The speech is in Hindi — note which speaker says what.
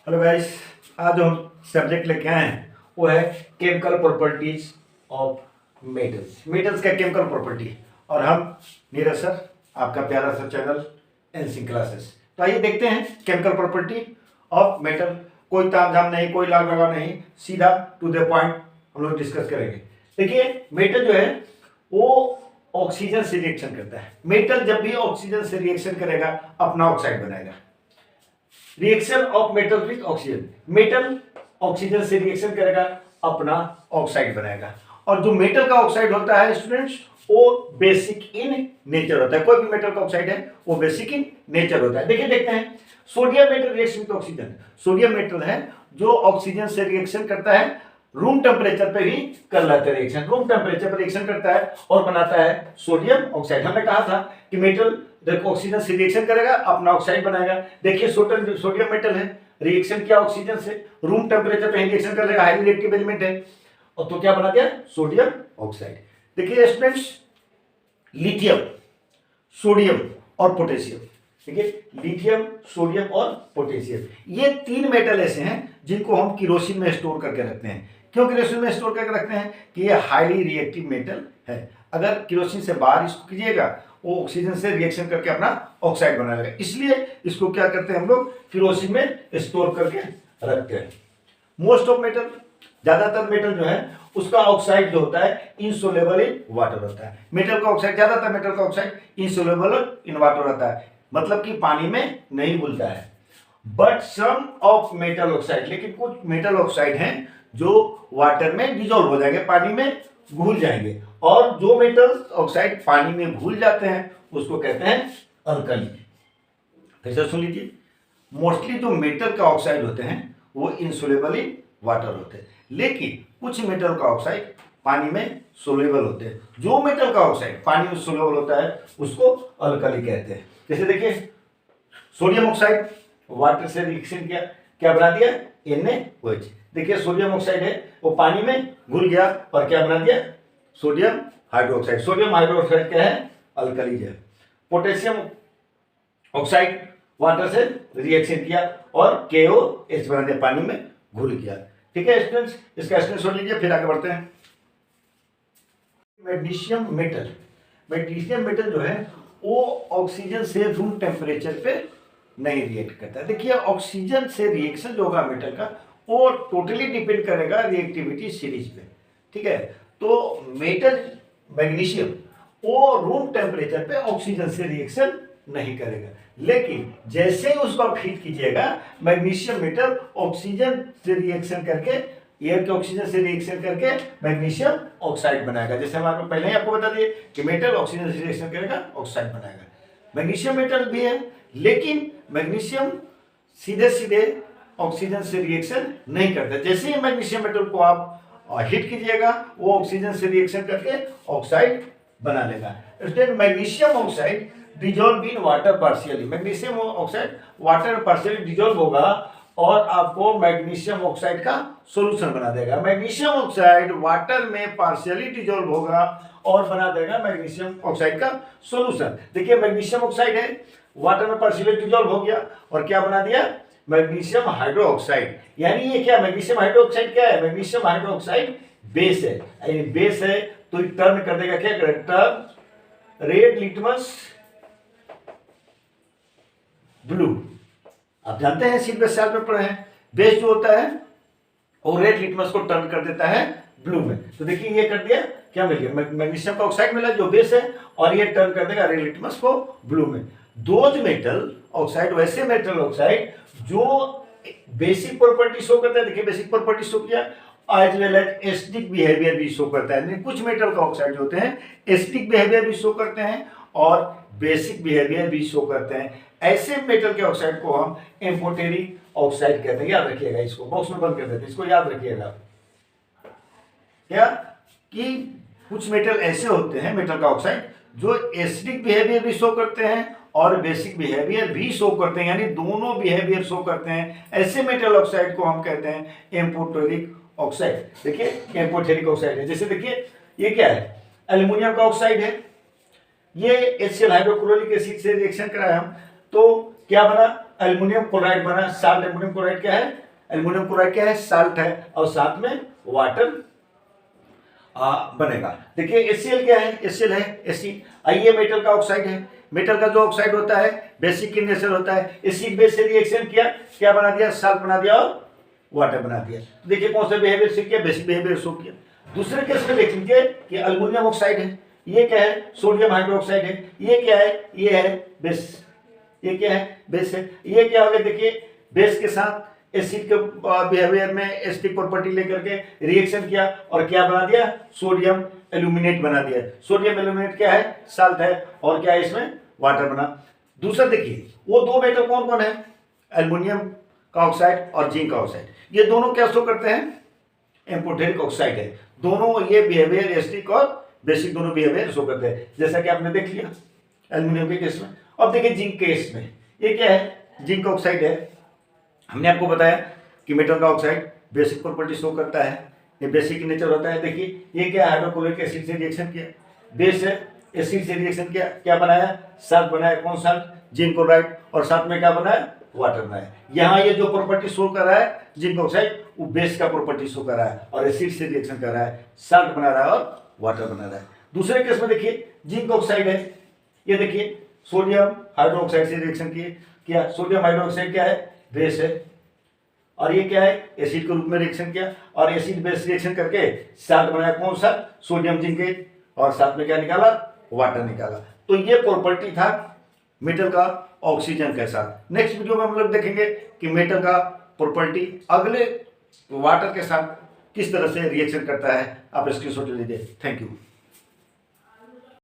Speaker 1: हेलो गाइस, आज जो हम सब्जेक्ट लेके आए हैं वो है chemical properties of metals. Metals का केमिकल प्रॉपर्टी। और हम नीरज सर, आपका प्यारा सा चैनल एनसी क्लासेस। तो आइए देखते हैं केमिकल प्रॉपर्टी ऑफ मेटल। कोई तामझाम नहीं, कोई लाग लगा नहीं, सीधा टू द पॉइंट हम लोग डिस्कस करेंगे। देखिए, मेटल जो है वो ऑक्सीजन से रिएक्शन करता है। मेटल जब भी ऑक्सीजन से रिएक्शन करेगा अपना ऑक्साइड बनाएगा। Reaction of metal with oxygen, metal oxygen से रिएक्शन करेगा अपना ऑक्साइड बनाएगा। और जो मेटल का ऑक्साइड होता है स्टूडेंट्स, वो बेसिक इन नेचर होता है। कोई भी मेटल का ऑक्साइड है वो बेसिक इन नेचर होता है। देखिए, देखते हैं sodium metal reaction with oxygen. Sodium metal है जो ऑक्सीजन से रिएक्शन करता है, रूम टेम्परेचर पे भी कर लेता है रिएक्शन। रूम टेम्परेचर पर रिएक्शन करता है और बनाता है सोडियम ऑक्साइड। हमने कहा था कि मेटल देखो ऑक्सीजन से रिएक्शन करेगा अपना ऑक्साइड बनाएगा। देखिए, सोडियम मेटल है, रिएक्शन किया ऑक्सीजन से, रूम टेम्परेचर पे रिएक्शन कर लेगा, हाईली रिएक्टिव एलिमेंट है, और तो क्या बना दिया? Sodium oxide. देखिए स्टूडेंट्स, लिथियम, सोडियम और पोटेशियम। देखिए, लिथियम, सोडियम और पोटेशियम, ये तीन मेटल ऐसे हैं जिनको हम किरोसिन में स्टोर करके रखते हैं। क्यों किरोसिन में स्टोर करके रखते हैं? कि ये हाईली रिएक्टिव मेटल है। अगर किरोसिन से बाहर इसको कीजिएगा, वो ऑक्सीजन से रिएक्शन करके अपना ऑक्साइड बना लेगा। इसलिए इसको क्या करते हैं हम लोग? किरोसिन में स्टोर करके रखते हैं। मोस्ट ऑफ मेटल, ज्यादातर मेटल जो है उसका ऑक्साइड जो होता है इनसोल्युबल इन वाटर होता है। मेटल का ऑक्साइड, ज्यादातर मेटल का ऑक्साइड इनसोल्युबल इन वाटर होता है, मतलब कि पानी में नहीं घुलता है। But some of metal oxide, लेकिन कुछ मेटल ऑक्साइड हैं जो वाटर में डिजोल्व हो जाएंगे, पानी में घुल जाएंगे। और जो मेटल ऑक्साइड पानी में घुल जाते हैं उसको कहते हैं अल्कली। फिर से सुन लीजिए, मोस्टली जो मेटल का ऑक्साइड होते हैं वो इनसोल्युबल इन वाटर होते हैं, लेकिन कुछ मेटल का ऑक्साइड पानी में सोल्युबल होते हैं। जो मेटल का ऑक्साइड पानी में सोल्युबल होता है उसको अल्कली कहते हैं। जैसे देखिए, सोडियम ऑक्साइड वाटर से रिएक्शन किया, क्या बना दिया? NaOH। देखिए, सोडियम ऑक्साइड है वो पानी में घुल गया और क्या बना दिया? Sodium hydroxide. सोडियम हाइड्रोक्साइड क्या है? अल्कली है। पोटेशियम ऑक्साइड वाटर से रिएक्शन किया और KOH बना दिया, पानी में घुल गया। ठीक है स्टूडेंट्स, इसका स्क्रीनशॉट लीजिए, फिर आगे बढ़ते हैं। मैग्नीशियम मेटल, मैग्नीशियम मेटल जो है वो ऑक्सीजन से रूम टेम्परेचर पे नहीं रिएक्ट करता है। देखिए, ऑक्सीजन से रिएक्शन जो होगा मेटल का वो टोटली डिपेंड करेगा रिएक्टिविटी सीरीज पे। ठीक है, तो मेटल मैग्नीशियम वो रूम टेम्परेचर पे ऑक्सीजन से रिएक्शन नहीं करेगा, लेकिन जैसे ही उसको आप हीट कीजिएगा, मैग्नीशियम मेटल ऑक्सीजन से रिएक्शन करके, एयर के ऑक्सीजन से रिएक्शन करके मैग्नीशियम ऑक्साइड बनाएगा। जैसे हम आपको पहले ही आपको बता दिए कि मेटल ऑक्सीजन से रिएक्शन करेगा, ऑक्साइड बनाएगा। मैग्नीशियम मेटल भी है, लेकिन मैग्नीशियम सीधे सीधे ऑक्सीजन से रिएक्शन नहीं करता। जैसे ही मैग्नीशियम मेटल को आप हीट कीजिएगा, वो ऑक्सीजन से रिएक्शन करके ऑक्साइड बना लेगा। Student, magnesium oxide dissolve in water partially, magnesium oxide water partially dissolve होगा और आपको मैग्नीशियम ऑक्साइड का सॉल्यूशन बना देगा। मैग्नीशियम ऑक्साइड वाटर में पार्शियली डिजोल्व होगा और बना देगा मैग्नीशियम ऑक्साइड का सॉल्यूशन। देखिए, मैग्नीशियम ऑक्साइड है, वाटर में पार्शियली डिजोल्व हो गया और क्या बना दिया? Magnesium hydroxide. यानी ये क्या? मैग्नीशियम हाइड्रोक्साइड क्या है? मैग्नीशियम हाइड्रोक्साइड बेस है। यानी बेस है तो टर्न कर देगा, क्या करेगा? Turn red litmus blue. आप जानते हैं, सिलेबस साल में पढ़े हैं, बेस जो होता है वो रेड लिटमस को टर्न कर देता है ब्लू में। तो देखिए, ये कर दिया, क्या मिल गया? मैग्नीशियम का ऑक्साइड मिला जो बेस है, और ये टर्न कर देगा रेड लिटमस को ब्लू में। दोज मेटल ऑक्साइड, वैसे मेटल ऑक्साइड जो बेसिक प्रॉपर्टी शो करता है, देखिए बेसिक प्रॉपर्टी शो किया, as well as acidic behaviour भी शो करता है। कुछ मेटल का ऑक्साइड होते हैं एसिडिक बिहेवियर भी शो करते हैं और बेसिक बिहेवियर भी शो करते हैं। ऐसे मेटल के ऑक्साइड को हम एम्फोटेरिक ऑक्साइड कहते हैं। याद रखिएगा, इसको बॉक्स में बंद कर देते हैं, इसको याद रखिएगा। क्या कि कुछ मेटल ऐसे होते हैं, मेटल का ऑक्साइड, जो एसिडिक बिहेवियर भी शो करते हैं और बेसिक बिहेवियर भी शो करते हैं, यानी दोनों बिहेवियर शो करते हैं। ऐसे मेटल ऑक्साइड को हम कहते हैं एम्फोटेरिक ऑक्साइड। देखिए, एम्फोटेरिक ऑक्साइड है। जैसे देखिए, ये क्या है? एल्युमिनियम का ऑक्साइड है। ये HCl हाइड्रोक्लोरिक एसिड से रिएक्शन कराया हम, तो क्या बना? एल्युमिनियम क्लोराइड बना, साल्ट एल्युमिनियम क्लोराइड क्या है, एल्युमिनियम क्लोराइड क्या है, साल्ट है, और साथ में वाटर बनेगा। देखिए HCl क्या है, HCl है एसिड, ये मेटल का ऑक्साइड है। मेटल का जो ऑक्साइड होता है बेसिक इन नेचर होता है, एसिड बेस से रिएक्शन किया, क्या बना दिया, साल्ट बना दिया और वाटर बना दिया। तो देखिए कौन सा बिहेवियर से किया, बेसिक बिहेवियर शो किया। दूसरे केस में देख लीजिए कि एल्युमिनियम ऑक्साइड है, ये क्या है, सोडियम हाइड्रोक्साइड है, ये क्या है, ये है बेस, ये क्या है, बेस है। ये क्या हो गया, देखिए बेस के साथ एसिड के बिहेवियर में एसिडिक प्रॉपर्टी लेकर के रिएक्शन किया और क्या बना दिया, सोडियम एल्यूमिनेट बना दिया। सोडियम एल्यूमिनेट क्या है, साल्ट है, और क्या है इसमें, वाटर बना। दूसरा देखिए वो दो मेटल कौन कौन है, एल्युमिनियम का ऑक्साइड और जिंक का ऑक्साइड, ये दोनों क्या शो करते हैं, एम्फोटेरिक ऑक्साइड है। दोनों ये बिहेवियर एसिडिक और बेसिक दोनों बिहेवियर शो करते हैं, जैसा कि आपने देख लिया एल्युमिनियम के केस में। अब देखिए जिंक के केस में, ये क्या है, जिंक ऑक्साइड है। हमने आपको बताया कि मेटल का ऑक्साइड बेसिक प्रॉपर्टी शो करता है, ये बेसिक नेचर होता है। देखिए ये क्या, हाइड्रोक्लोरिक एसिड से रिएक्शन किया, बेस है, एसिड से रिएक्शन किया, क्या बनाया, साल्ट बनाया, कौन साल्ट, जिंक क्लोराइड, और साथ में क्या बनाया, वाटर बनाया। यहाँ ये जो प्रॉपर्टी शो कर रहा है जिंक ऑक्साइड, वो बेस का प्रॉपर्टी शो कर रहा है और एसिड से रिएक्शन कर रहा है, साल्ट बना रहा है और वाटर बना रहा है। दूसरे केस में देखिए जिंक ऑक्साइड है, ये देखिए सोडियम हाइड्रोक्साइड से रिएक्शन किया, सोडियम हाइड्रोक्साइड क्या है, बेस है, और ये क्या है, एसिड के रूप में रिएक्शन किया, और एसिड बेस रिएक्शन करके साल्ट बनाया, कौन सा, सोडियम जिंकेट, और साथ में क्या निकाला, वाटर निकाला। तो ये प्रॉपर्टी था मेटल का ऑक्सीजन के साथ। नेक्स्ट वीडियो में हम लोग देखेंगे कि मेटल का प्रॉपर्टी अगले वाटर के साथ किस तरह से रिएक्शन करता है। आप स्क्रीनशॉट लीजिए। Thank you.